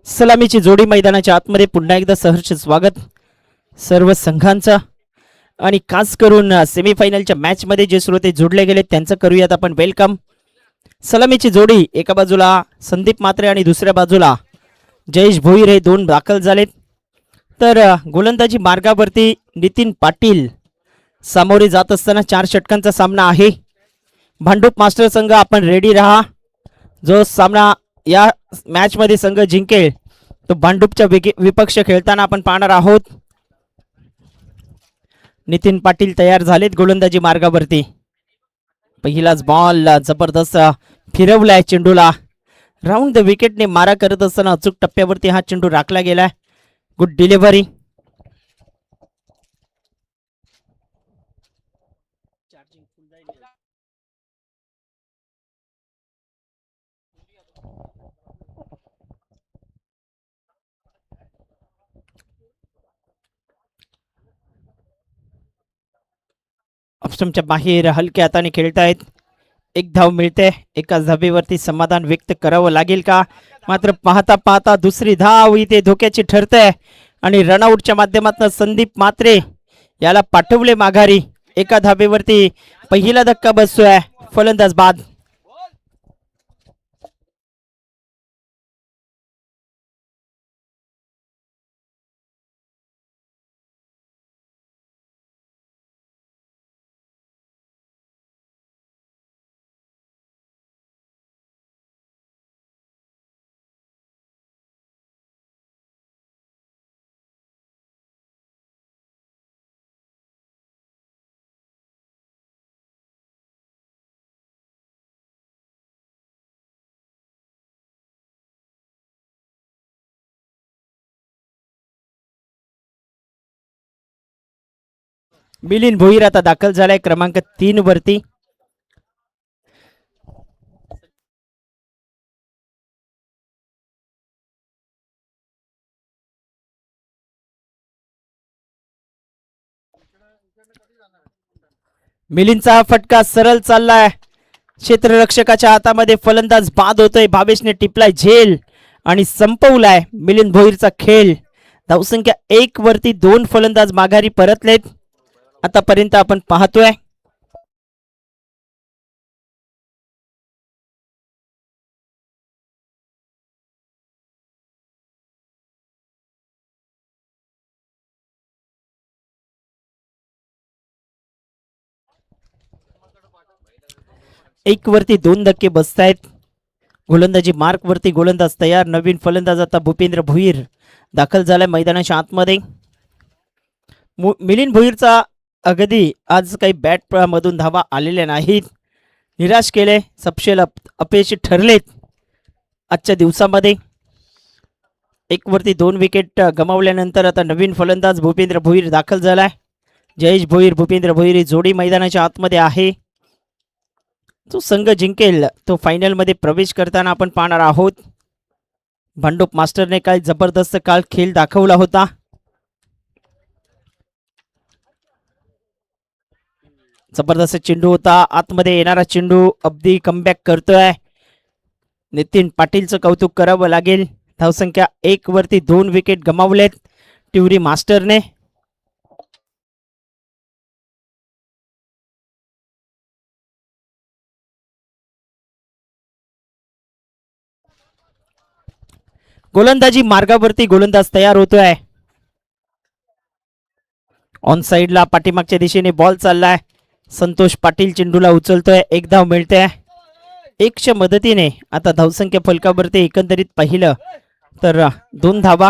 सलामीची जोडी मैदानाच्या आतमध्ये पुन्हा एकदा सहर्ष स्वागत सर्व संघांचा आणि खास करून सेमीफायनलच्या मॅच मध्ये जे श्रोते जोडले गेले त्यांचं करूयात आपण वेलकम. सलामीची जोडी एका बाजूला संदीप म्हात्रे आणि दुसऱ्या बाजूला जयेश भोईर हे दोन दाखल झालेत. तर गोलंदाजी मार्गावरती नितीन पाटील सामोरे जात असताना 4 षटकांचा सामना आहे. भांडूप मास्टर संघ आपण रेडी राहा. जो सामना या मॅच मध्ये संघ जिंकेल तो भांडूपच्या विपक्ष खेळताना आपण पाहणार आहोत. नितीन पाटील तयार झालेत गोलंदाजी मार्गावरती. पहिलाच बॉल जबरदस्त फिरवलाय चेंडूला. राऊंड द विकेटने मारा करत असताना अचूक टप्प्यावरती हा चेंडू राखला गेलाय. Good delivery. ऑप्शनच्या बाहेर हलक्या हाताने खेळतायत. एक धाव मिळते. एकाच धावेवरती समाधान व्यक्त करावं लागेल का? मात्र पाहता पाहता दुसरी धाव इथे धोक्याची ठरते आणि रनआउटच्या माध्यमातून संदीप म्हात्रे याला पाठवले माघारी. एका धावेवरती पहिला धक्का बसतोय. फलंदाज बाद. मिलिंद भोईर आता दाखल झालाय क्रमांक 3 वरती. मिलिंदचा फटका सरळ चाललाय. क्षेत्ररक्षकाच्या हातामध्ये फलंदाज बाद होतोय. भावेशने टिपलाय झेल आणि संपवलाय मिलिंद भोईरचा खेळ. धावसंख्या 1 वरती 2 फलंदाज माघारी परतलेत. आतापर्यंत आपण पाहतोय एक वरती 2 धक्के बसतायत. गोलंदाजी मार्क वरती गोलंदाज तयार. नवीन फलंदाज आता भूपेंद्र भोईर दाखल झालाय मैदानाच्या आतमध्ये. मिलिंद भोईरचा अगदी आज काही बॅट मधून धावा आलेल्या नाहीत. निराश केले. सपशेल अपयशी ठरलेत आजच्या दिवसामध्ये. 1 वरती 2 विकेट गमावल्यानंतर आता नवीन फलंदाज भूपेंद्र भोईर दाखल झालाय. जयेश भोईर भूपेंद्र भोईर ही जोडी मैदानाच्या आतमध्ये आहे. जो संघ जिंकेल तो फायनल मध्ये प्रवेश करताना आपण पाहणार आहोत. भांडूप मास्टरने काय जबरदस्त काल खेळ दाखवला होता. जबरदस्त चेंडू होता. आतमध्ये येणारा चेंडू अगदी कमबॅक करतोय. नितीन पाटीलचं कौतुक करावं लागेल. धावसंख्या 1 वरती 2 विकेट गमावलेत टिवरी मास्टरने. गोलंदाजी मार्गावरती गोलंदाज तयार होतोय. ऑन साइडला पाठीमागच्या दिशेने बॉल चाललाय. संतोष पाटील चेंडूला उचलतोय. 1 धाव मिळते. 1च्या मदतीने आता धावसंख्या फलकावरती एकंदरीत पाहिलं तर 2 धावा.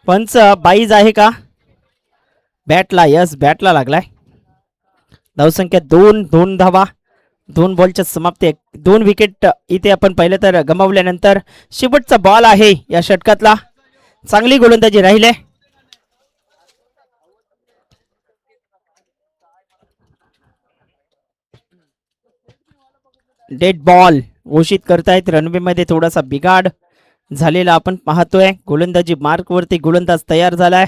पंच बाईज आहे का? बॅटला. यस, बॅटला लागलाय. धावसंख्या 2 धावा. 2 बॉलच्या समाप्ती. 2 विकेट इथे आपण पाहिलं तर गमावल्यानंतर शेवटचा बॉल आहे या षटकातला. चांगली गोलंदाजी राहिले. डेड बॉल घोषित करतायत. रनवे मध्ये थोडासा बिघाड झालेला आपण पाहतोय. गोलंदाजी मार्क वरती गोलंदाज तयार झालाय.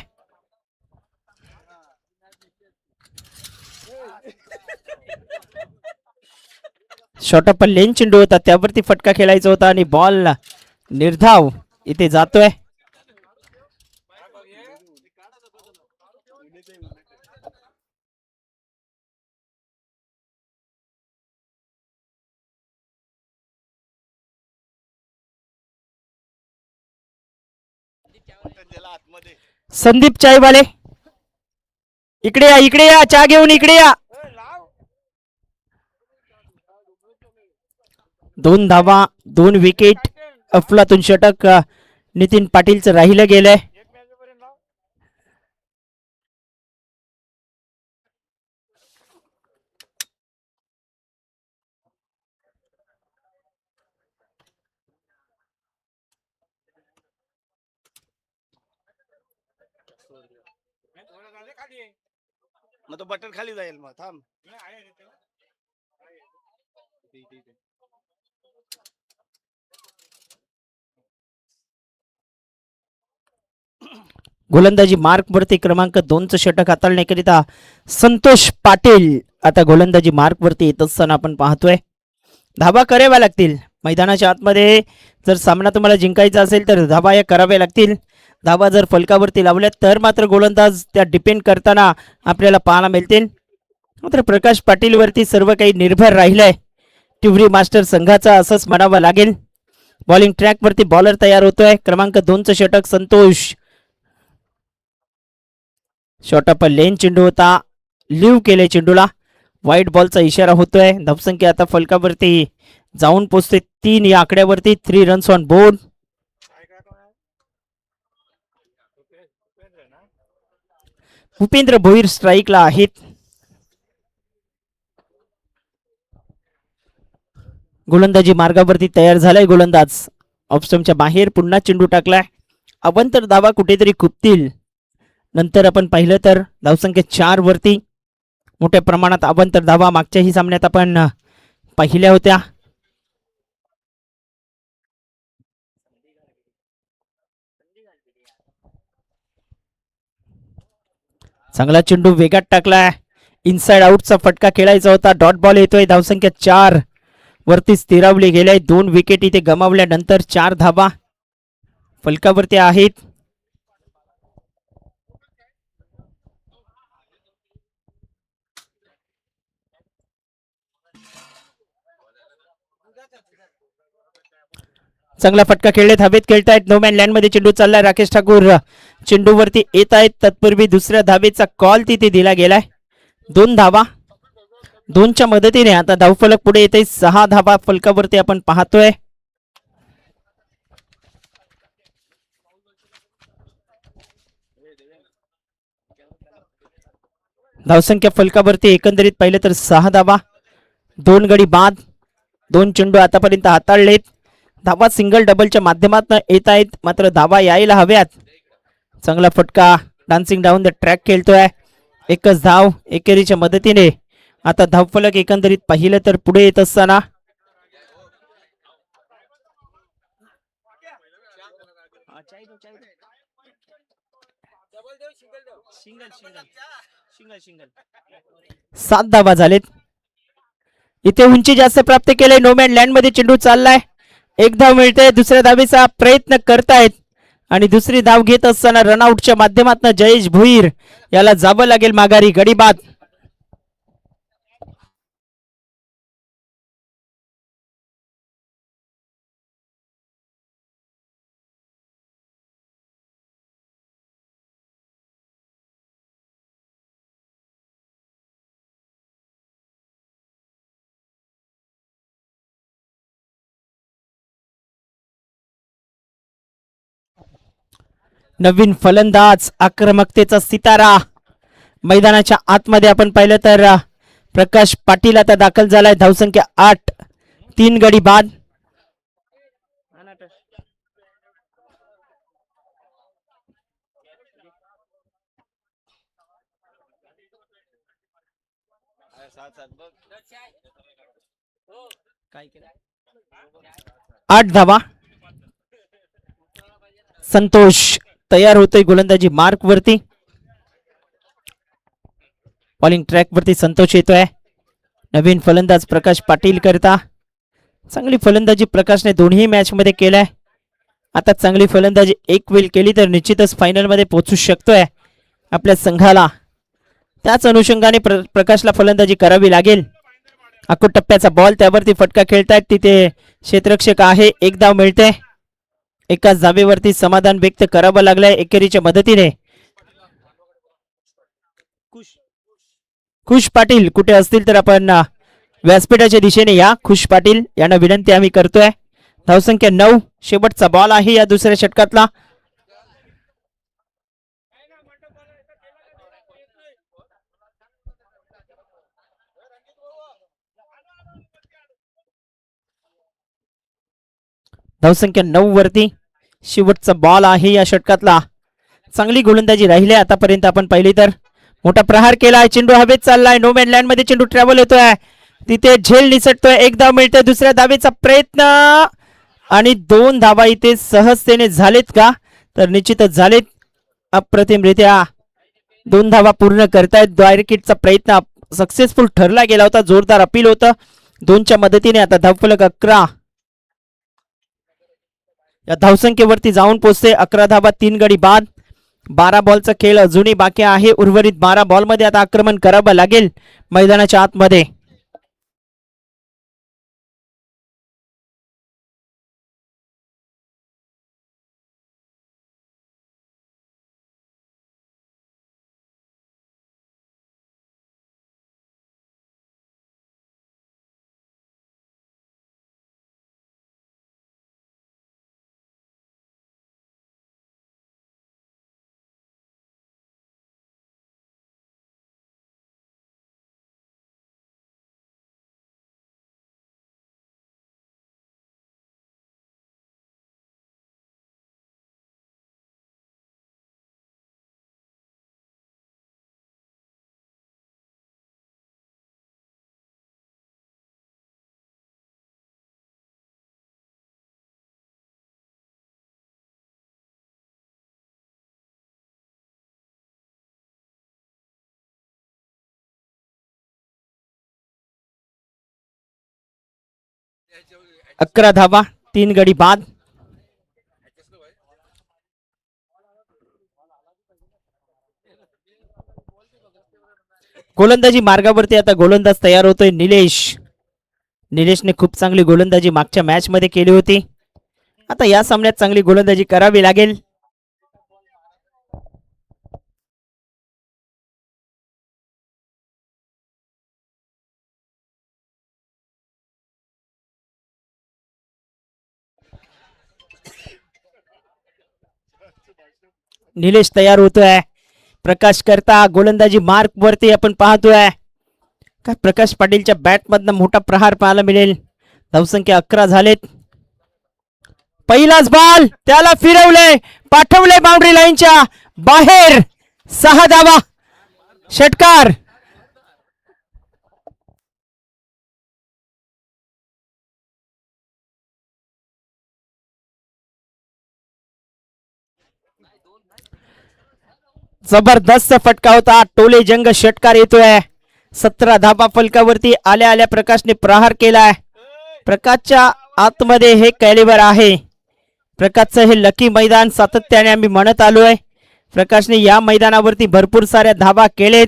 शॉर्ट अप लेन चेंडू होता त्यावरती फटका खेळायचा होता आणि बॉल निर्धाव इथे जातोय. संदीप चायवाले इकडे या, इकडे या, चहा घेऊन इकडे या. 2 धावा 2 विकेट. अफलातून षटक नितीन पाटीलचं राहिलं गेलंय. मग तो बटन खाली जाईल. मग थांब. गोलंदाजी मार्क वरती क्रमांक 2चं षटक हाताळण्याकरिता संतोष पाटील आता गोलंदाजी मार्क वरती येत असताना आपण पाहतोय. धाबा कराव्या लागतील मैदानाच्या आतमध्ये. जर सामना तुम्हाला जिंकायचा असेल तर धाबा या कराव्या लागतील. धाबा जर फलकावरती लावल्या तर मात्र गोलंदाज त्या डिपेंड करताना आपल्याला पाहायला मिळतील. मात्र प्रकाश पाटील वरती सर्व काही निर्भर राहिलंय टिवरी मास्टर संघाचा असंच म्हणावं लागेल. बॉलिंग ट्रॅक वरती बॉलर तयार होतोय. क्रमांक 2चं षटक संतोष. शॉर्ट ऑफ लेन चेंडू होता. लिव्ह केले चेंडूला. व्हाईट बॉलचा इशारा होतोय. धावसंख्या आता फलकावरती जाऊन पोहोचते 3 या आकड्यावरती. 3 runs on board. Bhupendra Bhoir स्ट्राईकला आहेत. गोलंदाजी मार्गावरती तयार झालाय गोलंदाज. ऑफस्टमच्या बाहेर पुन्हा चेंडू टाकलाय. अवंतर धावा कुठेतरी खुपतील. नंतर आपण पाहिलं तर धावसंख्या 4 वरती मोठ्या प्रमाणात अवंतर धावा मागच्याही सामन्यात आपण पाहिल्या होत्या. चांगला चेंडू वेगात टाकलाय. इनसाइड आउटचा फटका खेळायचा होता. डॉट बॉल येतोय. धावसंख्या 4 वरती स्थिरावली गेल्या. 2 विकेट इथे गमावल्यानंतर 4 धावा फलकावरती आहेत. चांगला फटका खेळलेत. हवेत खेळतायत. नो मॅन लँड मध्ये चेंडू चाललाय. राकेश ठाकूर चेंडूवरती येत आहेत. तत्पूर्वी दुसऱ्या धावेचा कॉल तिथे दिला गेलाय. 2 धावा 2च्या मदतीने आता धावफलक पुढे येते. 6 धावा फलकावरती आपण पाहतोय. धावसंख्या फलकावरती एकंदरीत पाहिलं तर 6 धावा. 2 गडी बाद. 2 चेंडू आतापर्यंत हाताळलेत. धावा सिंगल डबलच्या माध्यमातून येत आहेत. मात्र धावा यायला हव्यात. चांगला फटका डान्सिंग डाऊन द ट्रॅक खेळतोय. एकच धाव एकेरीच्या मदतीने आता धावफलक एकंदरीत पाहिलं तर पुढे येत असताना सात धावा झालेत. इथे उंची जास्त प्राप्त केले. नो मॅन लँड मध्ये चेंडू चाललाय. 1 धाव मिळते. दुसऱ्या धावेचा प्रयत्न करतायत आणि दुसरी धाव घेत असताना रनआउटच्या माध्यमातून जयेश भोईर याला जावं लागेल माघारी. गडी बाद. नवीन फलंदाज आक्रमकतेचा सितारा मैदानाच्या आतमध्ये आपण पाहिलं तर प्रकाश पाटील आता दाखल झालाय. धावसंख्या 8. 3 गडी बाद. आठ धावा. संतोष तयार होतोय गोलंदाजी मार्क वरती. बॉलिंग ट्रॅक वरती संतोष येतोय. नवीन फलंदाज प्रकाश पाटील करता. चांगली फलंदाजी प्रकाशने दोन्ही मॅच मध्ये केलाय. आता चांगली फलंदाजी एक वेळ केली तर निश्चितच फायनल मध्ये पोहोचू शकतोय आपल्या संघाला. त्याच अनुषंगाने प्रकाशला फलंदाजी करावी लागेल. आखूड टप्प्याचा बॉल, त्यावरती फटका खेळतायत, तिथे क्षेत्ररक्षक आहे. एक धाव मिळते. एकाच धावेवरती समाधान व्यक्त करावं लागलंय एकेरीच्या मदतीने. खुश पाटील कुठे असतील तर आपण व्यासपीठाच्या दिशेने या. खुश पाटील यांना विनंती आम्ही करतोय. धावसंख्या 9, शेवटचा बॉल आहे या दुसऱ्या षटकातला. धावसंख्या 9 वरती शेवटचा बॉल आहे या षटकातला. चांगली गोलंदाजी राहिली आतापर्यंत आपण पाहिली तर. मोठा प्रहार केलाय, चेंडू हवेत चाललाय, नो मॅन लँड मध्ये चेंडू ट्रॅव्हल होतोय, तिथे झेल निसटतोय. एक धाव मिळते. दुसऱ्या धावेचा प्रयत्न आणि 2 धावा इथे सहजतेने झालेत का तर निश्चितच झालेत. अप्रतिमरित्या 2 धावा पूर्ण करतायत. डायरेक्ट हिटचा प्रयत्न सक्सेसफुल ठरला गेला होता. जोरदार अपील होतं 2च्या मदतीने. आता धावफलक 11 या धावसंख्येवरती जाऊन पोहोचते. 11 धावा, 3 गडी बाद. 12 बॉलचा खेळ अजूनही बाकी आहे. उर्वरित 12 बॉल मध्ये आता आक्रमण करावं लागेल मैदानाच्या आतमध्ये. अकरा धावा, 3 गडी बाद. गोलंदाजी मार्गावरती आता गोलंदाज तयार होतोय निलेश. निलेशने खूप चांगली गोलंदाजी मागच्या मॅच मध्ये केली होती. आता या सामन्यात चांगली गोलंदाजी करावी लागेल. निलेश तयार होतोय. प्रकाश करता गोलंदाजी मार्क वरती आपण पाहतोय. काय प्रकाश पाटीलच्या बॅट मधनं मोठा प्रहार पाहायला मिळेल. धावसंख्या 11 झालेत. पहिलाच बॉल, त्याला फिरवलंय, पाठवलंय बाउंड्री लाईनच्या बाहेर. 6 धावा, षटकार. जबरदस्त फटका होता. टोले जंग षटकार येतोय. 17 धाबा फलकावरती आल्या आल्या प्रकाशने प्रहार केलाय. प्रकाशच्या आतमध्ये हे कॅलिबर आहे. प्रकाशचं हे लकी मैदान सातत्याने आम्ही म्हणत आलोय. प्रकाशने या मैदानावरती भरपूर साऱ्या धाबा केलेत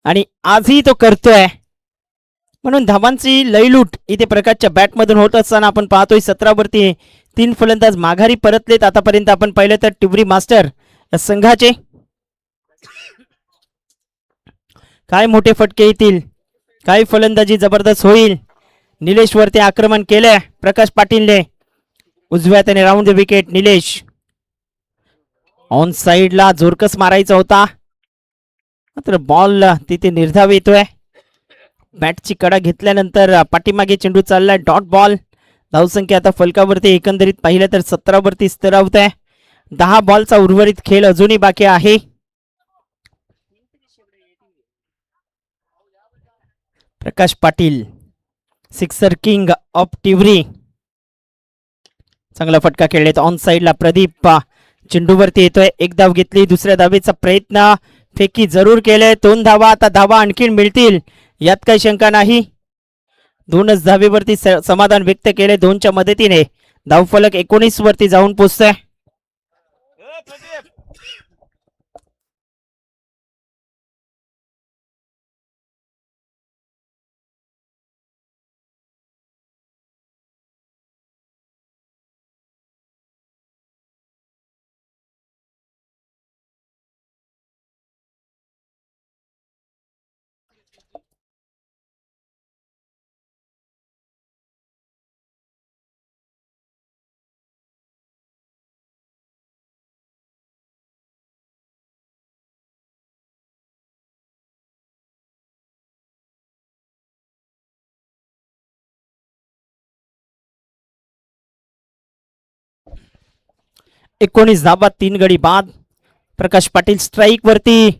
आणि आजही तो करतोय. म्हणून धाबांची लयलूट इथे प्रकाशच्या बॅटमधून होत असताना आपण पाहतोय. 17 वरती 3 फलंदाज माघारी परतलेत. आतापर्यंत आपण पाहिलं तर टिवरी मास्टर या संघाचे काय मोठे फटके येतील, काय फलंदाजी जबरदस्त होईल. निलेश वरती आक्रमण केलंय प्रकाश पाटीलने. उजव्या त्याने round the wicket. Nilesh on साइडला जोरकस मारायचा होता, मात्र बॉल तिथे निर्धाव येतोय. बॅटची कडा घेतल्यानंतर पाठीमागे चेंडू चाललाय. Dot ball. धावसंख्या आता फलकावरती एकंदरीत पाहिलं तर 17 वरती स्थिरावत आहे. 10 बॉलचा उर्वरित खेळ अजूनही बाकी आहे. Prakash Patil sixer king of टिवरी. चांगला फटका खेळलेत. ऑन साइडला प्रदीप चेंडूवरती येतोय. एक धाव घेतली. दुसऱ्या धावेचा प्रयत्न फेकी जरूर केले. 2 धावा. आता धावा आणखीन मिळतील यात काही शंका नाही. 2च धावेवरती समाधान व्यक्त केले 2च्या मदतीने. धावफलक 19 वरती जाऊन पोहोचतोय. प्रदीप. 19 धाबा 3 गडी बाद. प्रकाश पाटील स्ट्राईक वरती.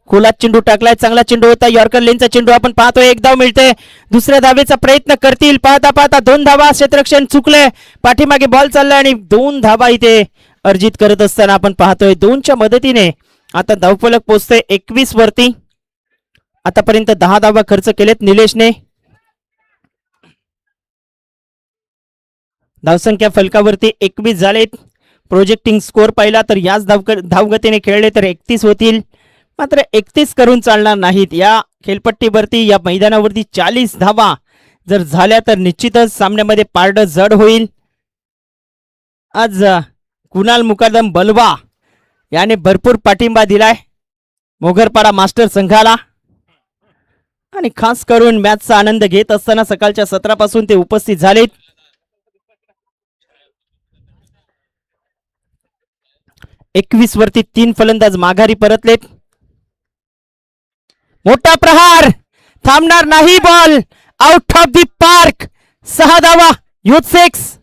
खोलात चेंडू टाकलाय. चांगला चेंडू होता. यॉर्कर लेनचा चेंडू आपण पाहतोय. एक धाव मिळते. दुसऱ्या धावेचा प्रयत्न करतील. पाहता पाहता 2 धावा. क्षेत्ररक्षण चुकले. पाठीमागे बॉल चाललाय आणि 2 धावा इथे अर्जित करत असताना आपण पाहतोय. 2च्या मदतीने आता धावफलक पोहोचतोय 21 वरती. आतापर्यंत 10 धावा खर्च केलेत निलेशने. धावसंख्या फलकावरती 21 झालेत. प्रोजेक्टिंग स्कोर पाहिला तर याच धावगतीने खेळले तर 31 होतील. मात्र 31 करून चालणार नाहीत. या खेळपट्टीवरती या मैदानावरती 40 धावा जर झाल्या तर निश्चितच सामन्यामध्ये पारडं जड होईल. आज कुणाल मुकादम बलवा याने भरपूर पाठिंबा दिलाय मोगरपाडा मास्टर संघाला आणि खास करून मॅचचा आनंद घेत असताना सकाळच्या सत्रापासून ते उपस्थित झालेत. एकवीस वरती 3 फलंदाज माघारी परतलेत. मोठा प्रहार थांबणार नाही. Ball out of the park. 6 धावा. युथ 6.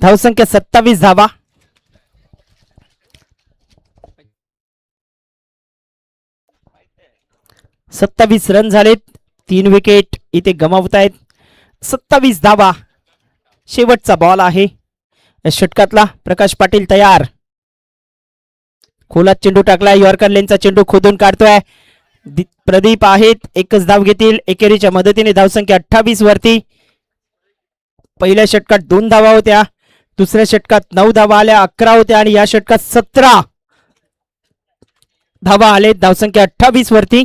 धावसंख्या 27 धावा. 27 रन झालेत. 3 विकेट इथे गमावतायत. 27 धावा. शेवटचा बॉल आहे या षटकातला. प्रकाश पाटील तयार. खोलात चेंडू टाकलाय. यॉर्कर लेनचा चेंडू खोदून काढतोय. प्रदीप आहेत. एकच धाव घेतील एकेरीच्या मदतीने. धावसंख्या 28 वरती. पहिल्या षटकात 2 धावा होत्या. दुसऱ्या षटकात 9 धावा आल्या. 11 होत्या आणि या षटकात 17 धावा आले. धावसंख्या 28 वरती.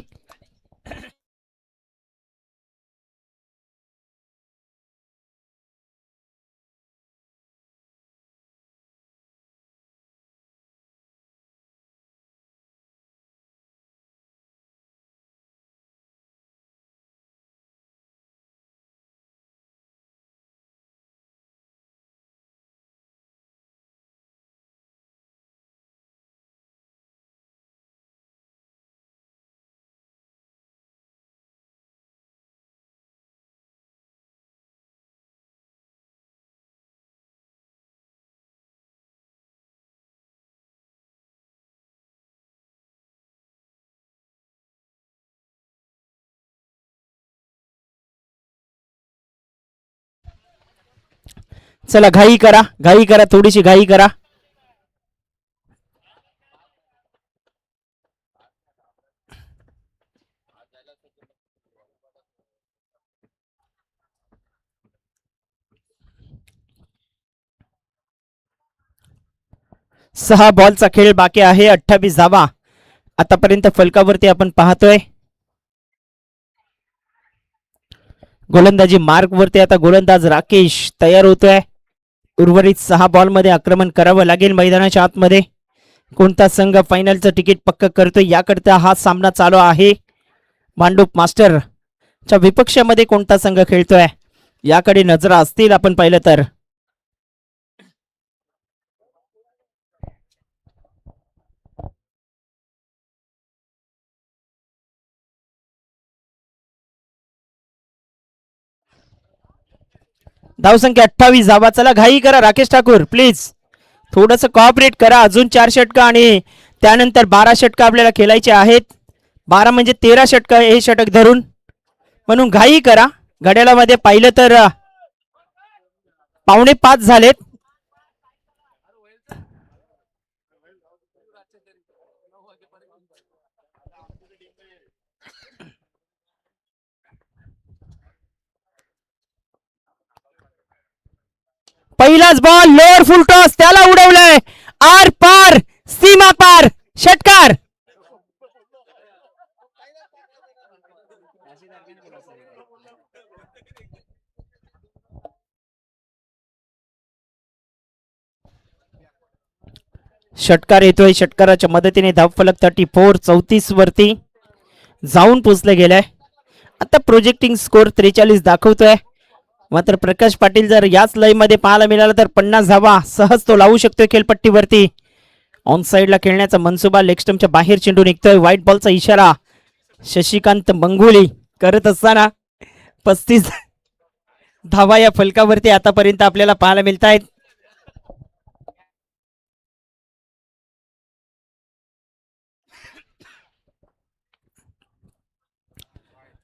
चला घाई करा. घाई करा. थोडीशी घाई करा. सहा बॉलचा खेळ बाकी आहे. 28 धावा आतापर्यंत फलकावरती आपण पाहतोय. गोलंदाजी मार्ग वरती आता गोलंदाज राकेश तयार होतोय. उर्वरित 6 बॉल मध्ये आक्रमण करावं लागेल मैदानाच्या आतमध्ये. कोणता संघ फायनलचं तिकीट पक्क करतोय याकरता हा सामना चालू आहे. भांडूप मास्टर च्या विपक्षामध्ये कोणता संघ खेळतोय याकडे नजर असतील आपण पाहिलं तर. धावसंख्या 28 धावा. चला घाई करा राकेश ठाकूर प्लीज. थोडस कॉपरेट करा. अजून 4 षटक आणि त्यानंतर 12 षटक आपल्याला खेळायचे आहेत. 12 म्हणजे 13 षटक हे षटक धरून. म्हणून घाई करा. घड्याळामध्ये पाहिलं तर 4:45 झालेत. पहिलाच बॉल लोअर फुल टॉस, त्याला उडवलंय आर पार, सीमा पार, षटकार. षटकार येतोय. षटकाराच्या मदतीने धावफलक 34 वरती जाऊन पोचले गेलाय. आता प्रोजेक्टिंग स्कोर 43 दाखवतोय. मात्र प्रकाश पाटील जर याच लय मध्ये पाहायला मिळाला तर 50 धावा सहज तो लावू शकतोय खेळपट्टीवरती. ऑन साइडला खेळण्याचा मनसुबा, लेग स्टंपच्या बाहेर चेंडू निघतोय. व्हाईट बॉलचा इशारा शशिकांत मंगोली करत असताना 35 धावा या फलकावरती आतापर्यंत आपल्याला पाहायला मिळत आहेत.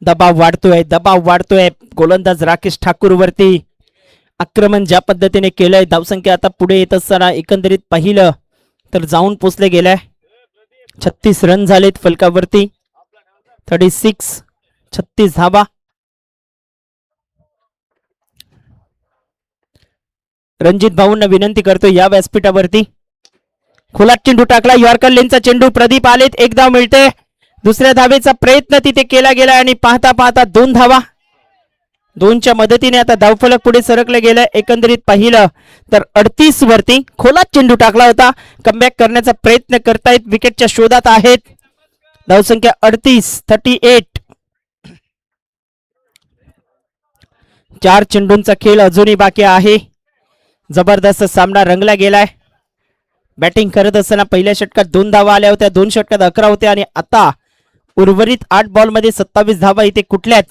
दबाव वाढतोय गोलंदाज राकेश ठाकूर वरती. आक्रमण ज्या पद्धतीने केलंय, धावसंख्या आता पुढे येत असताना एकंदरीत पाहिलं तर जाऊन पोचले गेलाय. 36 रन झालेत फलकावरती. 36 धावा. रणजित भाऊंना विनंती करतो या व्यासपीठावरती. खोलात चेंडू टाकला, यॉर्कर लेनचा चेंडू, प्रदीप आलेत, एक धाव मिळते. दुसऱ्या धावेचा प्रयत्न तिथे केला गेला आणि पाहता पाहता 2 धावा. 2च्या मदतीने आता धावफलक पुढे सरकले गेलं. एकंदरीत पाहिलं तर 38 वरती खोलात चेंडू टाकला होता. कमबॅक करण्याचा प्रयत्न करतायत, विकेटच्या शोधात आहेत. धावसंख्या 38. 4 चेंडूंचा खेळ अजूनही बाकी आहे. जबरदस्त सामना रंगला गेलाय. बॅटिंग करत असताना पहिल्या षटकात 2 धावा आल्या होत्या, 2 षटकात 11 होत्या आणि आता उर्वरित 8 बॉल मध्ये 27 धावा इथे कुठल्यात.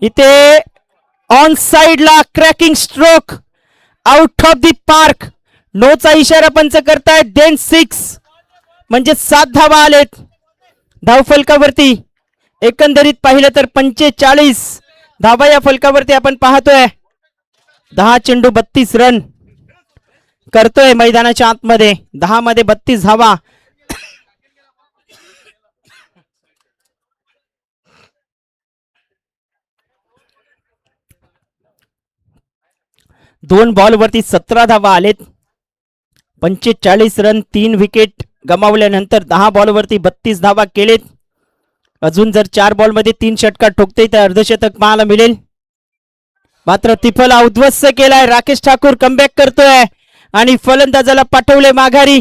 इथे ऑन साइडला cracking stroke, out of the park, नोचा इशारा पंच करतायत. देन 6 म्हणजे 7 धावा आलेत धावफलकावरती. एकंदरीत पाहिलं तर 45 धावा या फलकावरती आपण पाहतोय. 10 चेंडू 32 रन करतोय मैदानाच्या आतमध्ये. 10 मध्ये 32 धावा. दोन बॉल वरती 17 धावा आलेत. 45 रन, 3 विकेट गमावल्यानंतर 10 बॉल वरती 32 धावा केलेत. अजून जर 4 बॉल मध्ये 3 षटकार ठोकते तर अर्धशतक पाहायला मिळेल. मात्र तिफला उद्ध्वस्त केलाय. राकेश ठाकूर कमबॅक करतोय आणि फलंदाजाला पाठवले माघारी.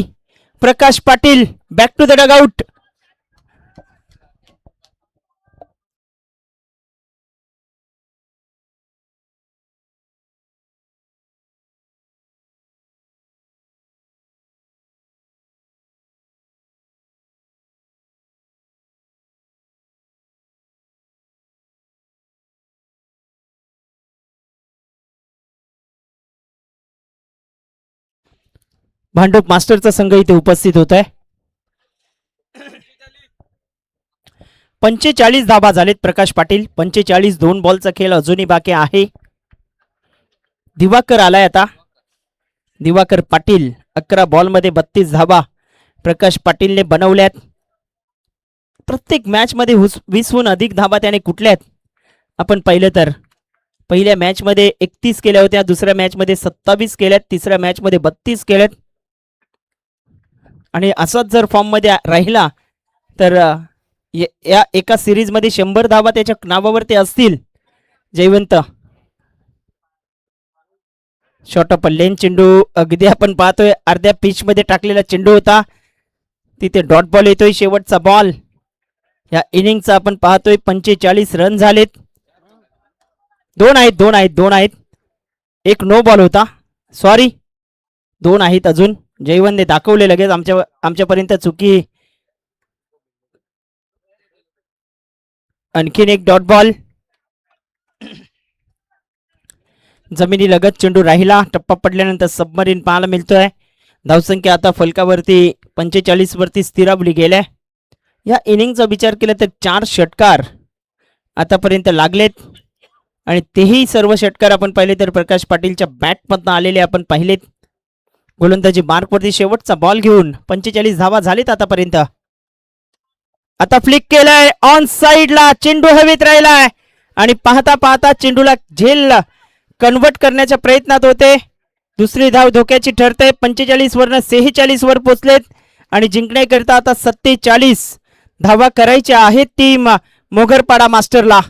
Prakash Patil back to the dugout. Bhandup मास्टरचा संघ इथे उपस्थित होत आहे. 45 धाबा झालेत प्रकाश पाटील. 45, 2 बॉलचा खेळ अजूनही बाकी आहे. दिवाकर आलाय आता. दिवाकर पाटील 11 बॉल मध्ये 32 धाबा प्रकाश पाटीलने बनवल्यात. प्रत्येक मॅच मध्ये 20हून अधिक धाबा त्याने कुठल्यात आपण पाहिलं तर पहिल्या मॅच मध्ये 31 केल्या होत्या, दुसऱ्या मॅच मध्ये 27 केल्यात, तिसऱ्या मॅच मध्ये 32 केल्यात. आणि असाच जर फॉर्म मध्ये राहिला तर या एका सिरीज मध्ये 100 धावा त्याच्या नावावरती असतील. जयवंत शॉर्ट ऑफ लेन चेंडू अगदी आपण पाहतोय अर्ध्या पिच मध्ये टाकलेला चेंडू होता. तिथे डॉट बॉल येतोय. शेवटचा बॉल या इनिंगचा आपण पाहतोय. 45 रन झालेत. 2 आहेत. एक नो बॉल होता. सॉरी, 2 आहेत अजून. जयवंतने दाखवले लगेच आमच्यापर्यंत चुकी. आणखीन एक डॉट बॉल. जमिनी लगत चेंडू राहिला. टप्पा पडल्यानंतर सबमरीन पाहायला मिळतोय. धावसंख्या आता फलकावरती 45 वरती स्थिरावली गेल्या. या इनिंगचा विचार केला तर 4 षटकार आतापर्यंत लागलेत आणि तेही सर्व षटकार आपण पाहिले तर प्रकाश पाटीलच्या बॅटमधनं आलेले आपण पाहिलेत. गोलंदाजी मार्कवरती शेवटचा बॉल घेऊन 45 धावा झालीत आतापर्यंत. आता फ्लिक केलाय ऑन साइडला, चेंडू हवेत राहिलाय आणि पाहता पाहता चेंडूला झेल कन्वर्ट करण्याच्या प्रयत्नात होते. दुसरी धाव धोक्याची ठरते. 45 वरनं 46 वर पोहोचलेत आणि जिंकण्याकरिता आता 47 धावा करायच्या आहेत टीम मोगरपाडा मास्टरला.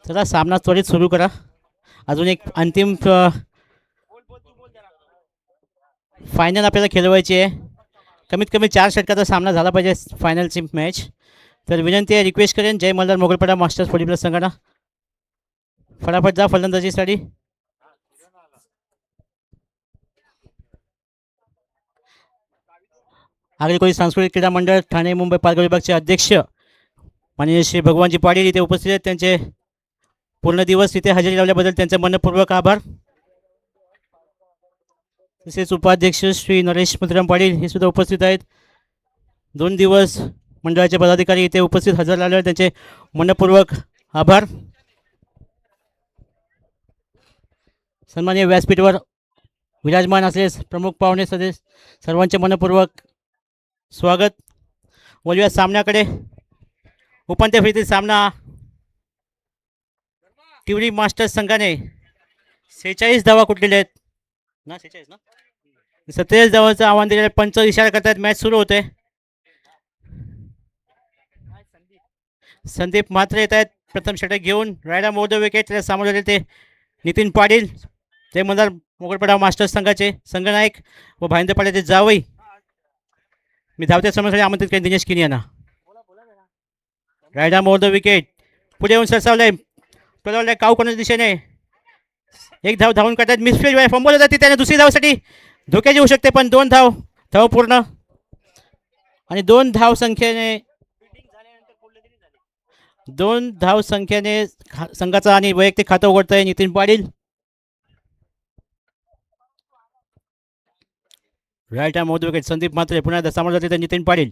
चला सामना त्वरित सुरू करा. अजून एक अंतिम फायनल आपल्याला खेळवायची आहे. कमीत कमी 4 षटकाचा सामना झाला पाहिजे फायनलची मॅच. तर विनंती आहे, रिक्वेस्ट करेन जय मल्हार मोगलपाडा मास्टर्स फुटबॉल संघाला फटाफट जा फलंदाजीसाठी. आगरी सांस्कृतिक क्रीडा मंडळ ठाणे मुंबई पालघर विभागचे अध्यक्ष माननीय श्री भगवानजी पाटील इथे उपस्थित आहेत. त्यांचे पूर्ण दिवस इथे हजेरी लावल्याबद्दल त्यांचे मनपूर्वक आभार. तसेच उपाध्यक्ष श्री नरेश मुद्राम पाटील हे सुद्धा उपस्थित आहेत. 2 दिवस मंडळाचे पदाधिकारी इथे उपस्थित हजर लावल्यावर त्यांचे मनपूर्वक आभार. सन्माननीय व्यासपीठावर विराजमान असलेले प्रमुख पाहुणे सदस्य सर्वांचे मनपूर्वक स्वागत. बोलूया सामन्याकडे. उपांत्य फेरीतील सामना तिवरी मास्टर्स संघाने 46 धावा कुठलेल्या आहेत ना, 46 ना, 47 धावांचं आव्हान दिलेलं. पंच इशारा करतात, मॅच सुरू होते. संदीप मात्र येत आहेत प्रथम षटक घेऊन. रायडा मोर द विकेट. त्याला सामोरे आले ते नितीन पाटील, जय मल्हार मोगलपाडा मास्टर्स संघाचे संघनायक व भाईंदर पाटील जावई. मी धावत्या समोरसाठी आमंत्रित करेन दिनेश किनी यांना. Right arm over the wicket. पुढे येऊन सरसावलंय. टोलावलंय काऊ कोणाच्या दिशेने. एक धाव धावून काढतात. मिसफील्ड फंबल होतात त्याने दुसरी धावसाठी धोक्याची होऊ शकते, पण 2 धाव पूर्ण आणि 2 धाव संख्येने 2 धाव संख्येने संघाचा आणि वैयक्तिक खातं उघडतंय Nitin Patil. Right arm over the wicket. Sandeep Mhatre पुन्हा एकदा समोर जाते Nitin Patil.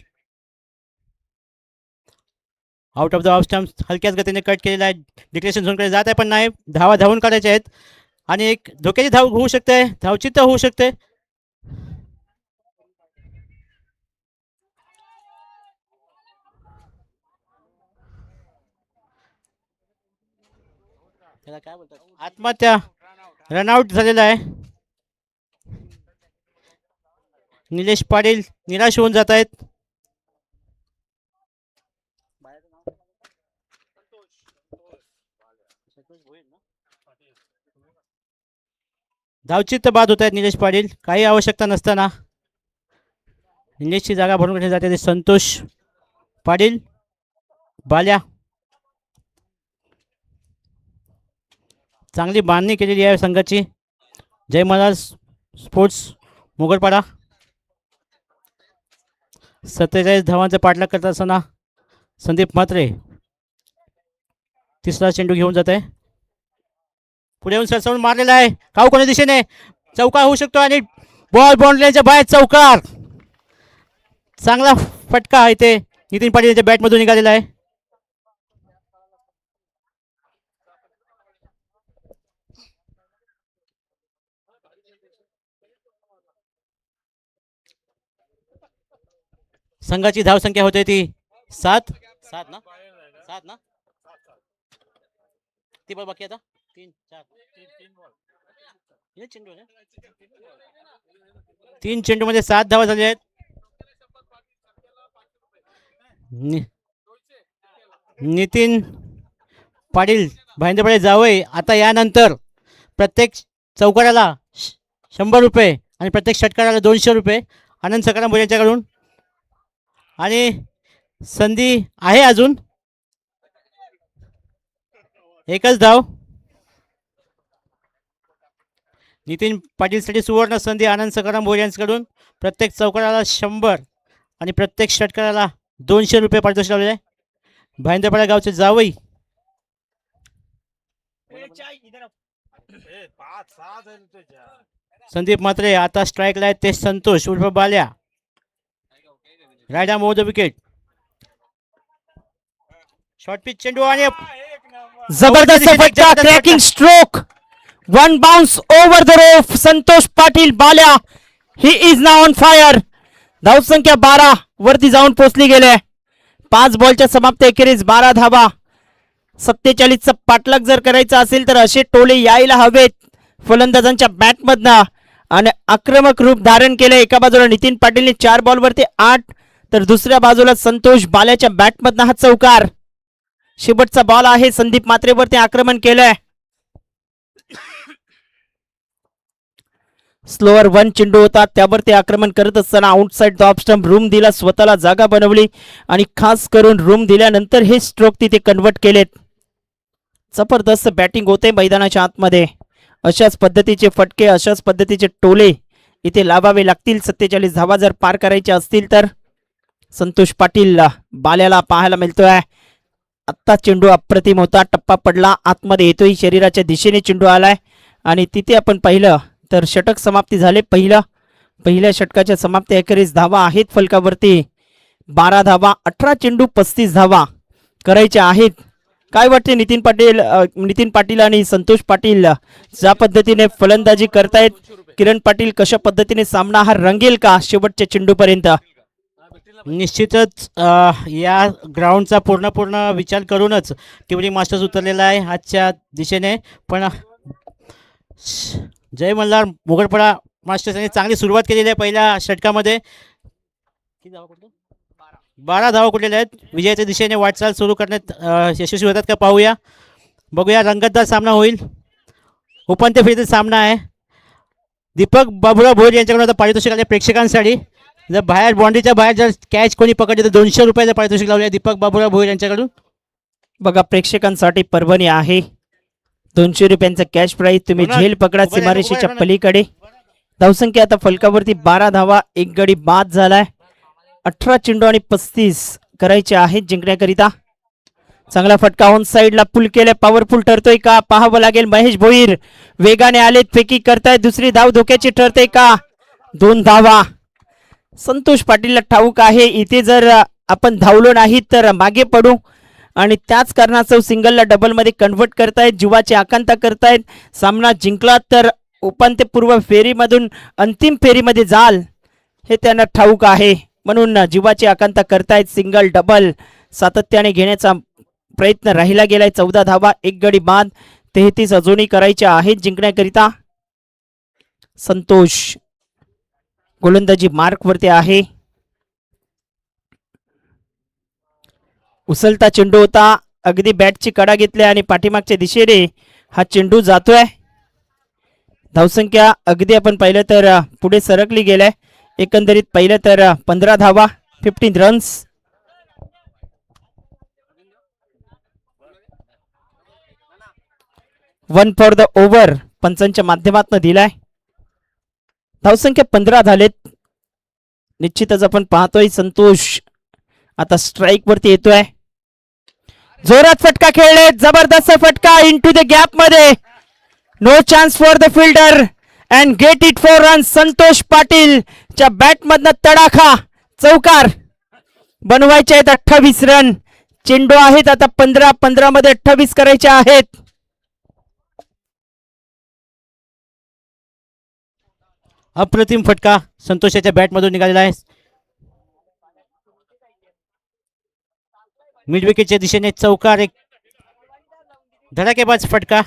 Out of the off stump हलक्याच गतीने कट केलेला आहे. डिक्लेरेशन झोनकडे जात आहे, पण नाही. धावून काढायचे आहेत आणि एक धोक्याची धाव होऊ शकते, धावचित्त होऊ शकते. त्याला काय बोलतात, आत्महत्या. रनआउट झालेला आहे. निलेश पाटील निराश होऊन जात आहेत. धावचित्त बाद होत आहेत निलेश पाटील, काही आवश्यकता नसताना. निलेशची जागा भरून घेतली जाते. संतोष पाटील बाल्या. चांगली बांधणी केलेली आहे संघाची. जय महाराज स्पोर्ट्स मोगलपाडा 47 धावांचा पाठलाग करत असताना संदीप म्हात्रे तिसरा चेंडू घेऊन जात आहे. पुढे येऊन सरसावून मारलेला आहे. काऊ कोणत्या दिशेने चौकार होऊ शकतो आणि बॉल बाउंड्रीच्या बाहेर चौकार. चांगला फटका आहे ते नितीन पाटील यांच्या बॅटमधून निघालेला आहे. संघाची धावसंख्या होते ती 7 ना ती बॉल बाकी आता 3 चेंडूमध्ये 7 धावा झाल्या आहेत. नितीन पाटील भाईंदरकडे जावई. आता यानंतर प्रत्येक चौकाराला 100 रुपये आणि प्रत्येक षटकाराला 200 रुपये आनंद सकाराम यांच्याकडून. आणि संधी आहे अजून एकच धाव. नितीन पाटीलसाठी सुवर्ण संधी आनंद सकाराम भोयर यांच्याकडून. प्रत्येक चौकाराला 100 आणि प्रत्येक षटकाराला 200 रुपये पारितोषिक लावलेले आहे. भाईंदरपाडा गावचे जावई संदीप म्हात्रे. आता स्ट्राईकला आहेत ते संतोष उर्फ Balya. Right arm over the wicket. Short pitch चेंडू आणि जबरदस्त फटका. Cracking stroke. 1 bounce over the roof. Santosh Patil Balya he is now on fire. धावसंख्या 12 वरती जाऊन पोहोचली गेले. 5 बॉलच्या समाप्ती अखेरीस 12 धावा. 47चा पाठलाग जर करायचा असेल तर असे टोले यायला हवेत फलंदाजांच्या बॅटमधनं आणि आक्रमक रूप धारण केलं. एका बाजूला नितीन पाटीलने 4 बॉलवरती 8 तर दुसऱ्या बाजूला संतोष बाल्याच्या बॅटमधनं हा चौकार. शेवटचा बॉल आहे. संदीप म्हात्रेवरती आक्रमण केलंय. स्लोअर 1 चेंडू होता त्यावरती आक्रमण करत असताना outside the off stump room दिला. स्वतःला जागा बनवली आणि खास करून रूम दिल्यानंतर हे स्ट्रोक तिथे कन्वर्ट केलेत. जबरदस्त बॅटिंग होते मैदानाच्या आतमध्ये. अशाच पद्धतीचे फटके अशाच पद्धतीचे टोले इथे लावावे लागतील. 47 धावा जर पार करायच्या असतील तर. संतोष पाटील बाल्याला पाहायला मिळतोय. आत्ता चेंडू अप्रतिम होता. टप्पा पडला आतमध्ये येतोय. शरीराच्या दिशेने चेंडू आलाय आणि तिथे आपण पाहिलं तर षटक समाप्ती झाले. पहिल्या षटकाच्या समाप्ती अखेरीस धावा आहेत फलकावरती 12 धावा. 18 चेंडू 35 धावा करायच्या आहेत. काय वाटते नितीन पाटील आणि संतोष पाटील ज्या पद्धतीने फलंदाजी करतायत. किरण पाटील कशा पद्धतीने सामना हा रंगेल का शेवटच्या चेंडूपर्यंत. निश्चितच या ग्राउंडचा पूर्ण विचार करूनच टिवरी मास्टर्स उतरलेला आहे आजच्या दिशेने. पण जय मल्हार मोगलपाडा मास्टर्स यांनी चांगली सुरुवात केलेली आहे. पहिल्या षटकामध्ये 12 धावा कुठलेल्या आहेत. विजयाच्या दिशेने वाटचाल सुरू करण्यात यशस्वी होतात का पाहूया. बघूया रंगतदार सामना होईल. उपांत्य फेरीचा सामना आहे. दीपक बाबुराव भोयर यांच्याकडून आता पारितोषिक आले प्रेक्षकांसाठी. जर बाहेर बाउंड्रीच्या बाहेर जर कॅच कोणी पकडले तर 200 रुपयाचं पारितोषिक लावले दीपक बाबुराव भोयर यांच्याकडून. बघा प्रेक्षकांसाठी परभणी आहे 200 रुपयांचा कॅश प्राईज. तुम्ही होणार. झेल पकडा उभं राहा, सीमारेषेच्या उभं राहा. पलीकडे. धावसंख्या आता फलकावरती 12 धावा, एक गडी बाद झालाय. 18 चेंडू आणि 35 करायचे आहेत जिंकण्याकरिता. चांगला फटका ऑन साइडला पुल केलाय. पॉवरफुल ठरतोय का पाहावं लागेल. महेश भोईर वेगाने आलेत, फेकी करतायत. दुसरी धाव धोक्याची ठरते का? 2 धावा. संतोष पाटीलला ठाऊक आहे इथे जर आपण धावलो नाही तर मागे पडू आणि त्याच कारणास्तव सिंगलला डबलमध्ये कन्व्हर्ट करतायत. जीवाची आकांक्षा करतायत. सामना जिंकला तर उपांत्यपूर्व फेरीमधून अंतिम फेरीमध्ये जाल हे त्यांना ठाऊक आहे. म्हणून जीवाची आकांक्षा करतायत. सिंगल डबल सातत्याने घेण्याचा प्रयत्न राहिला गेलाय. 14 धावा, एक गडी बाद, 33 अजूनही करायच्या आहेत जिंकण्याकरिता. संतोष गोलंदाजी मार्क वरती आहे. उचलता चेंडू होता, अगदी बॅटची कडा घेतल्या आणि पाठीमागच्या दिशेने हा चेंडू जातोय. धावसंख्या अगदी आपण पाहिलं तर पुढे सरकली गेलाय. एकंदरीत पाहिलं तर 15 धावा, 15 runs. One for the over पंचांच्या माध्यमातून दिलाय. धावसंख्या 15 झालेत. निश्चितच आपण पाहतोय संतोष आता स्ट्राइक वरती येतोय. जोरात फटका खेळले, जबरदस्त फटका इनटू द गॅप मध्ये. No chance for the fielder and get it for run. Santosh Patil च्या बॅट मधनं तडाखा, चौकार बनवायचे आहेत. 28 रन. चेंडू आहेत आता 15 मध्ये 28 करायचे आहेत. अप्रतिम फटका संतोषाच्या बॅटमधून निघालेला आहे. मिड विकेटच्या दिशेने चौकार, एक धडाकेबाज फटका.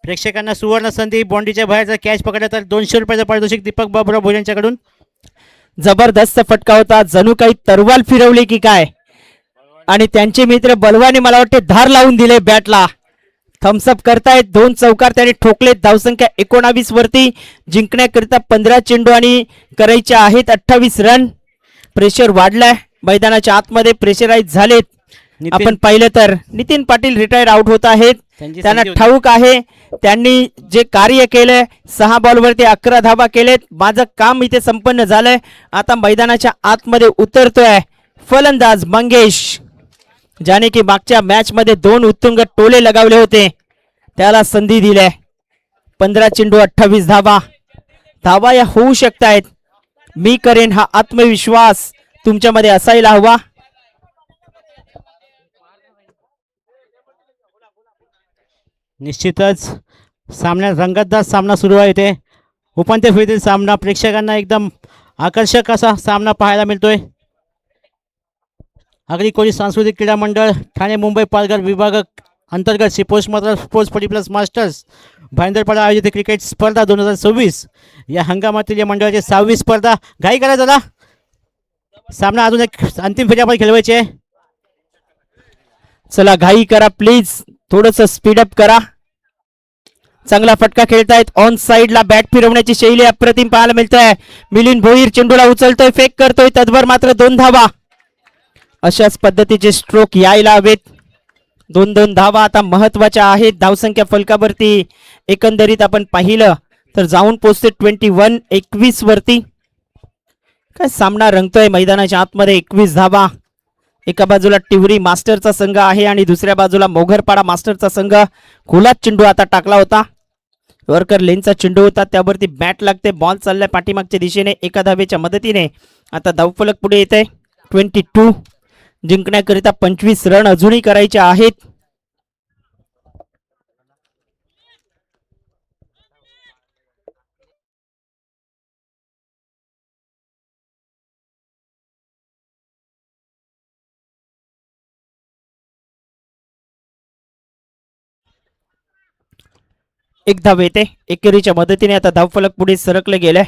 प्रेक्षकांना सुवर्ण संधी. बॉन्डीच्या बाहेरचा कॅच पकडला तर 200 रुपयाचं पारितोषिक दीपक बाबूराव भोईर यांच्याकडून. जबरदस्त फटका होता. जणू काही तरवाल फिरवली की काय. आणि त्यांचे मित्र बलवाने मला वाटते धार लावून दिले बॅटला. थम्सअप करतायत. 2 चौकार त्याने ठोकलेत. धावसंख्या 19 वरती. जिंकण्याकरिता 15 चेंडू आणि करायचे आहेत 28 रन. प्रेशर वाढलाय मैदानाच्या आतमध्ये. प्रेशराईज झालेत. आपण पाहिलं तर नितीन पाटील रिटायर आउट होत आहेत. त्यांना ठाऊक आहे त्यांनी जे कार्य केलंय. 6 बॉलवरती 11 धावा केलेत. माझं काम इथे संपन्न झालंय. आता मैदानाच्या आतमध्ये उतरतोय फलंदाज मंगेश, ज्याने की मागच्या मॅच मध्ये 2 उत्तुंग टोले लगावले होते. त्याला संधी दिल्या. 15 चेंडू 28 धावा. धावा या होऊ शकतायत. मी करेन हा आत्मविश्वास तुमच्यामध्ये असायला हवा. निश्चितच सामन्यात रंगतदार सामना सुरू आहे. इथे उपांत्य फेरीतील सामना प्रेक्षकांना एकदम आकर्षक असा सामना पाहायला मिळतोय. आगरी कोळी सांस्कृतिक क्रीडा मंडळ ठाणे मुंबई पालघर विभाग अंतर्गत शिपोष मात्र स्पोर्ट्स 40+ मास्टर्स भाईंदरपाडा आयोजित क्रिकेट स्पर्धा 2026 या हंगामातील या मंडळाची 6वी स्पर्धा. घाई करा झाला सामना अजून एक अंतिम फेरी आपण खेळवायची आहे. चला घाई करा प्लीज, थोडस स्पीडअप करा. चांगला फटका खेळतायत. ऑन साइडला बॅट फिरवण्याची शैली अप्रतिम पाहायला मिळते. मिलिंद भोईर चेंडूला उचलतोय, फेक करतोय. तदभर मात्र 2 धावा. अशाच पद्धतीचे स्ट्रोक यायला हवेत. 2 धावा आता महत्वाच्या आहेत. धावसंख्या फलकावरती एकंदरीत आपण पाहिलं तर जाऊन पोहोचते 21 वरती. काय सामना रंगतोय मैदानाच्या आतमध्ये. 21 धावा. एका बाजूला टिवरी मास्टरचा संघ आहे आणि दुसऱ्या बाजूला मोघरपाडा मास्टरचा संघ. खुलाच चेंडू आता टाकला होता. वर्कर लेनचा चेंडू होता, त्यावरती बॅट लागते. बॉल चाललाय पाठीमागच्या दिशेने. एका धावेच्या मदतीने आता धावफलक पुढे येते. 22. जिंकण्याकरिता 25 रन अजूनही करायचे आहेत. एक धाव येते. एकेरीच्या मदतीने आता धावफलक पुढे सरकले गेले.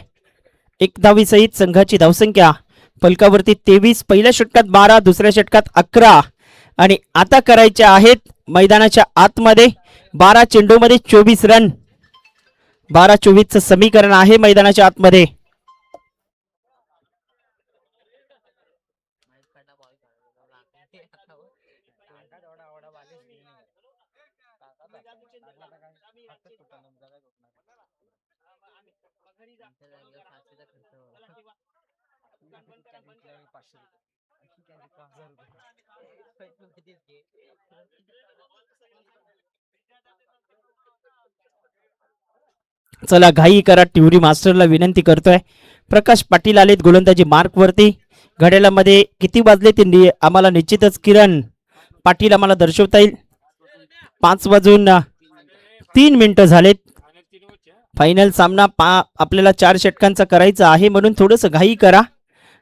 एक धावीसहित संघाची धावसंख्या फलकावरती 23. पहिल्या षटकात 12, दुसऱ्या षटकात 11 आणि आता करायच्या आहेत मैदानाच्या आतमध्ये 12 चेंडूमध्ये 24 रन. 12-24 समीकरण आहे मैदानाच्या आतमध्ये. चला घाई करा, टिवरी मास्टरला विनंती करतोय. प्रकाश पाटील आलेत गोलंदाजी मार्क वरती. घड्याळामध्ये किती वाजले ते आम्हाला निश्चितच किरण पाटील आम्हाला दर्शवता येईल. 5:03 झालेत. फायनल सामना आपल्याला 4 षटकांचा करायचा आहे, म्हणून थोडंसं घाई करा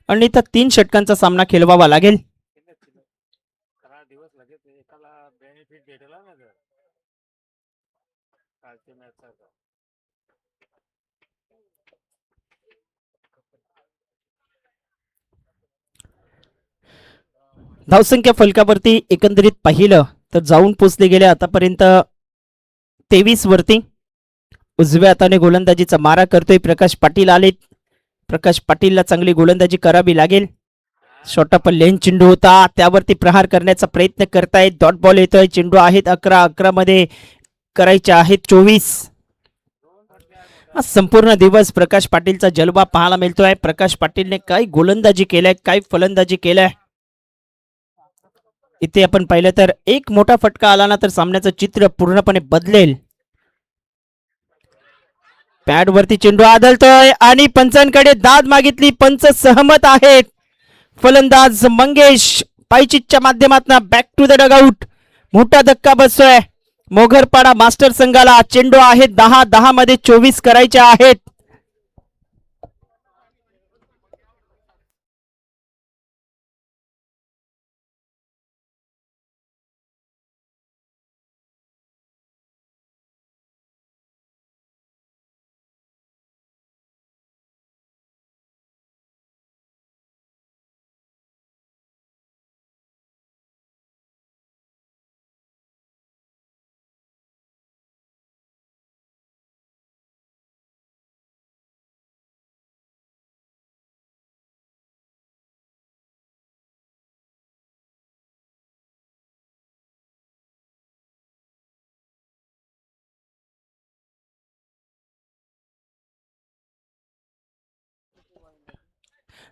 आणि तर 3 षटकांचा सामना खेळवावा लागेल. दिवस लगेच एकाला बेनिफिट भेटला ना जर कालच्या मॅच सारखा. धावसंख्या फलकावरती एकंदरीत पाहिलं तर जाऊन पोचले गेले आतापर्यंत 23 वरती. उजव्या हाताने गोलंदाजीचा मारा करतोय प्रकाश पाटील आलेत. प्रकाश पाटीलला चांगली गोलंदाजी करावी लागेल. शॉर्ट ऑफ लेन चेंडू होता, त्यावरती प्रहार करण्याचा प्रयत्न करतायत. डॉट बॉल येतोय. चेंडू आहेत 11 मध्ये करायचे आहेत 24. संपूर्ण दिवस प्रकाश पाटीलचा जलवा पाहायला मिळतोय. प्रकाश पाटीलने काय गोलंदाजी केलाय, काय फलंदाजी केलाय. इथे आपण पाहिलं तर एक मोठा फटका आला ना तर सामन्याचं चित्र पूर्णपणे बदलेल. पॅड वरती चेंडू आदळतोय आणि पंचांकडे दाद मागितली. पंच सहमत आहेत. फलंदाज मंगेश पायचीच्या माध्यमातून बॅक टू द डगआउट. मोठा धक्का बसतोय मोघरपाडा मास्टर संघाला. चेंडू आहेत 10 मध्ये 24 करायचे आहेत.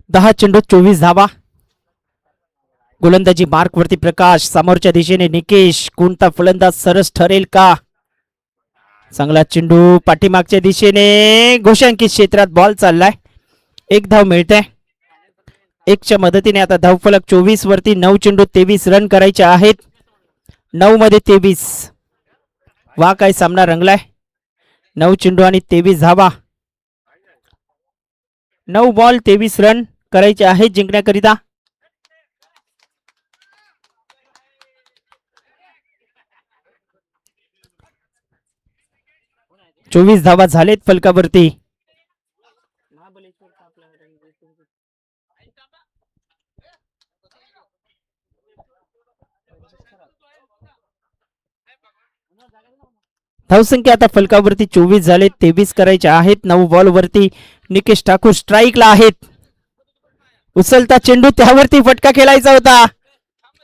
दहा चेंडू 24 धावा. गोलंदाजी मार्क वरती प्रकाश. समोरच्या दिशेने निकेश. कोणता फलंदाज सरस ठरेल का. चांगला चेंडू पाठीमागच्या दिशेने घोषांकित क्षेत्रात बॉल चाललाय. 1 धाव मिळते. 1च्या मदतीने आता धावफलक 24 वरती. 9 चेंडू 23 रन करायचे आहेत. 9 मध्ये 23. वा काय सामना रंगलाय. 9 चेंडू आणि 23 धावा. 9 बॉल 23 रन करायचे आहेत जिंकण्याकरिता. चोवीस धावा झालेत फलकावरती. धावसंख्या आता फलकावरती 24 झाले. 23 करायचे आहेत. 9 बॉल वरती निकेश ठाकूर स्ट्राईकला आहेत. उचलता चेंडू त्यावरती फटका खेळायचा होता.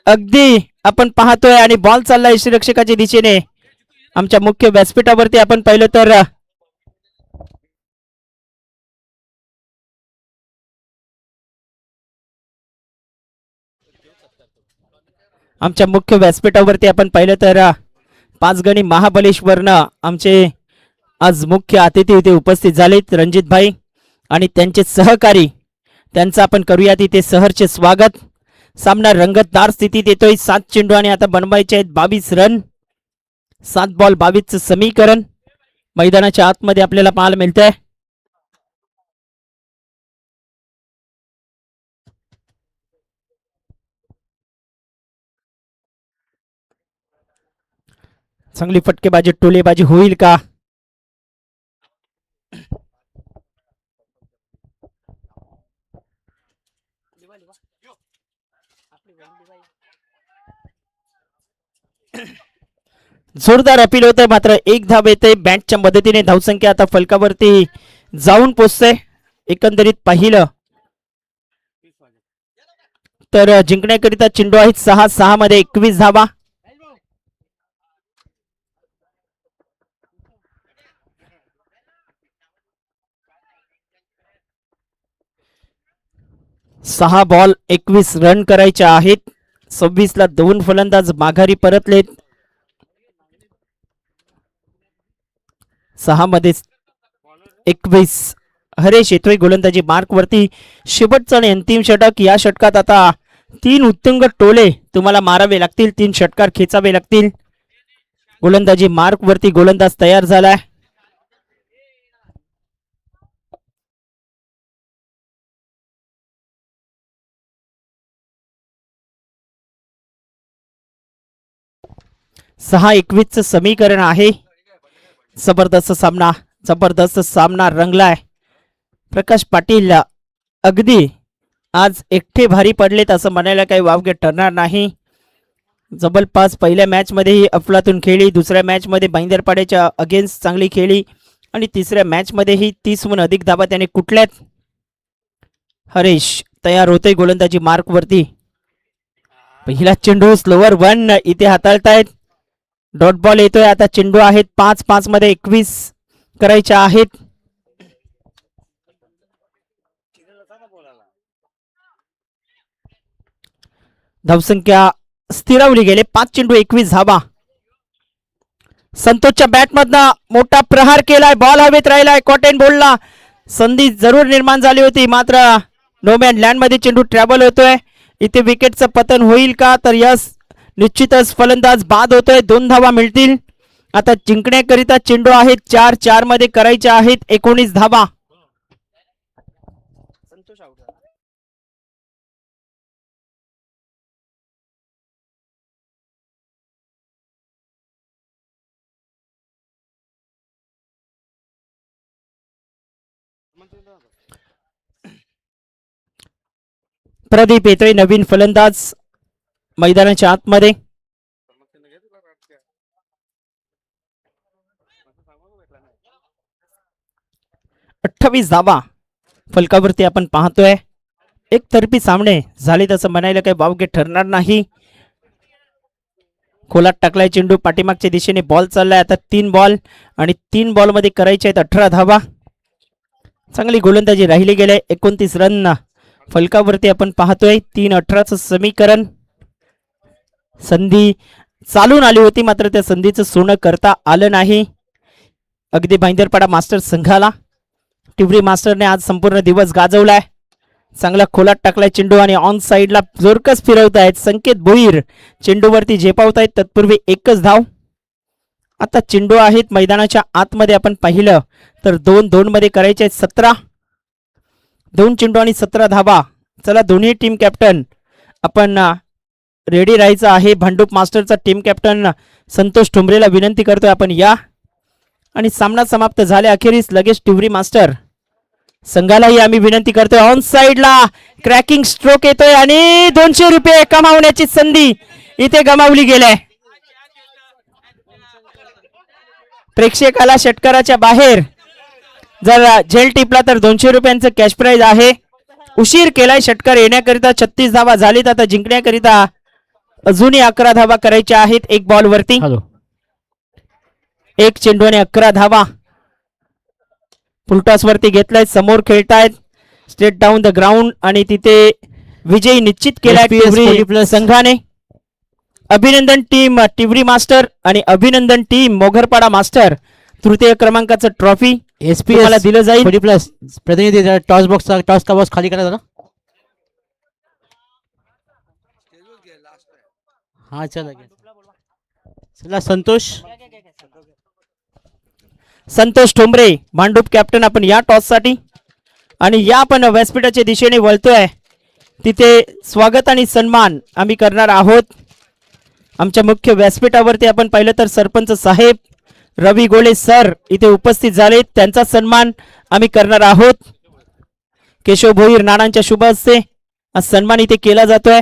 अगदी आपण पाहतोय आणि बॉल चाललाय यष्टीरक्षकाच्या दिशेने. आमच्या मुख्य व्यासपीठावरती आपण पाहिलं तर आमच्या मुख्य व्यासपीठावरती आपण पाहिलं तर 5 गणी महाबलेश्वरनं आमचे आज मुख्य अतिथी इथे उपस्थित झालेत रणजित भाई आणि त्यांचे सहकारी. त्यांचं आपण करूया तिथे सहर्ष स्वागत. सामना रंगतदार स्थितीत येतोय. 7 चेंडू आणि आता बनवायचे आहेत 22 रन. 7 बॉल 22चं समीकरण मैदानाच्या आतमध्ये आपल्याला पाहायला मिळतंय. चांगली फटकेबाजी टोलेबाजी होईल का. जोरदार अपील होते मात्र 1 धाव येते बॅटच्या मदतीने. धावसंख्या आता फलकावरती जाऊन पोचते. एकंदरीत पाहिलं तर जिंकण्याकरिता चेंडू आहेत 6 मध्ये 21 धावा. सहा बॉल 21 रन करायचे आहेत. 26 ला 2 फलंदाज माघारी परतलेत. 6 मध्ये 21. हरेश येतोय गोलंदाजी मार्क वरती. शेवटचा आणि अंतिम षटक. या षटकात आता 3 उत्तुंग टोले तुम्हाला मारावे लागतील. 3 षटकार खेचावे लागतील. गोलंदाजी मार्क वरती गोलंदाज तयार झालाय. सहा 21 समीकरण आहे. जबरदस्त सामना रंगलाय. प्रकाश पाटील अगदी आज एकटे भारी पडलेत असं म्हणायला काही वावगे ठरणार नाही. जबरदस्त पहिल्या मॅच मध्येही अफलातून खेळली. दुसऱ्या मॅच मध्ये भाईंदरपाड्याच्या अगेन्स्ट चांगली खेळली आणि तिसऱ्या मॅच मध्येही 30हून अधिक धावा त्याने कुठल्यात. हरेश तयार होते गोलंदाजी मार्क वरती. पहिला चेंडू स्लोवर 1 इथे हाताळतायत. डॉट बॉल येतोय. आता चेंडू आहेत 5 मध्ये 21 करायच्या आहेत. धावसंख्या स्थिरावली गेले. 5 चेंडू 21 धावा. संतोषच्या बॅट मधनं मोठा प्रहार केलाय. बॉल हवेत राहिलाय. कॉटन बोलला संधी जरूर निर्माण झाली होती, मात्र नोमॅन लँड मध्ये चेंडू ट्रॅव्हल होतोय. इथे विकेटचं पतन होईल का? तर यस, निश्चितच फलंदाज बाद होतोय. 2 धावा मिळतील. आता जिंकण्याकरिता चेंडू आहेत 4 मध्ये करायचे आहेत 19 धावा. प्रदीप येतोय नवीन फलंदाज मैदानाच्या आतमध्ये. 28 धावा फलकावरती आपण पाहतोय. एकतर्फी सामने झाले तसं म्हणायला काही वावगे ठरणार नाही. खोलात टाकलाय चेंडू. पाठीमागच्या दिशेने बॉल चाललाय. आता 3 बॉल आणि 3 बॉल मध्ये करायचे आहेत 18 धावा. चांगली गोलंदाजी राहिली गेले. 29 रन फलकावरती आपण पाहतोय. 3-18चं समीकरण. संधी चालून आली होती, मात्र त्या संधीचं सोनं करता आलं नाही. अगदी भाईंदरपाडा मास्टर संघाला टिवरी मास्टरने आज संपूर्ण दिवस गाजवलाय. चांगला खोलात टाकलाय चेंडू आणि ऑन साइडला जोरकस फिरवतायत. संकेत भोईर चेंडूवरती झेपावतायत. तत्पूर्वी एकच धाव. आता चेंडू आहेत मैदानाच्या आतमध्ये. आपण पाहिलं तर 2-2 मध्ये करायचे आहेत 17. 2 चेंडू आणि 17 धावा. चला दोन्ही टीम कॅप्टन आपण रेडी राहायचं आहे. भांडूप मास्टरचा टीम कॅप्टन संतोष ठोंबरेला विनंती करतोय आपण या. आणि सामना समाप्त झाल्या अखेरीस लगेच टिवरी मास्टर संघालाही आम्ही विनंती करतोय. ऑन साइडला क्रॅकिंग स्ट्रोक येतोय आणि 200 रुपये कमावण्याची संधी इथे गमावली गेली. प्रेक्षकाला षटकाराच्या बाहेर जर झेल टिपला तर 200 रुपयांचं कॅश प्राइज आहे. उशीर केलाय षटकार येण्याकरिता. 36 धावा झालीत. आता जिंकण्याकरिता अजूनही 11 धावा करायच्या आहेत 1 बॉल वरती. 1 चेंडू आणि 11 धावा. फुलटॉस वरती घेतलाय. समोर खेळतायत स्ट्रेट डाऊन द ग्राउंड आणि तिथे विजयी निश्चित केलाय टिवरी संघाने. अभिनंदन टीम टिवरी मास्टर आणि अभिनंदन टीम मोघरपाडा मास्टर. तृतीय क्रमांकाचं ट्रॉफी मला दिलं जाईल. प्लस प्रतिनिधी टॉस बॉक्सचा टॉस का बॉक्स खाली करा जरा. हा चला संतोष ठोंबरे भांडूप कॅप्टन आपण या टॉस साठी. आणि या आपण व्यासपीठाच्या दिशेने वळतोय. तिथे स्वागत आणि सन्मान आम्ही करणार आहोत. आमच्या मुख्य व्यासपीठावरती आपण पाहिलं तर सरपंच साहेब रवी गोले सर इथे उपस्थित झाले. त्यांचा सन्मान आम्ही करणार आहोत. केशव भोईर नानांच्या शुभ हस्ते सन्मान इथे केला जातोय.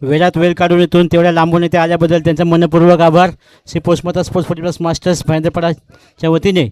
वेळात वेळ काढून इथून तेवढ्या लांबून इथे आल्याबद्दल त्यांचा मनपूर्वक आभार. श्री पोस्टमता स्पोर्ट्स 40+ मास्टर्स भाईंदरपाडाच्या वतीने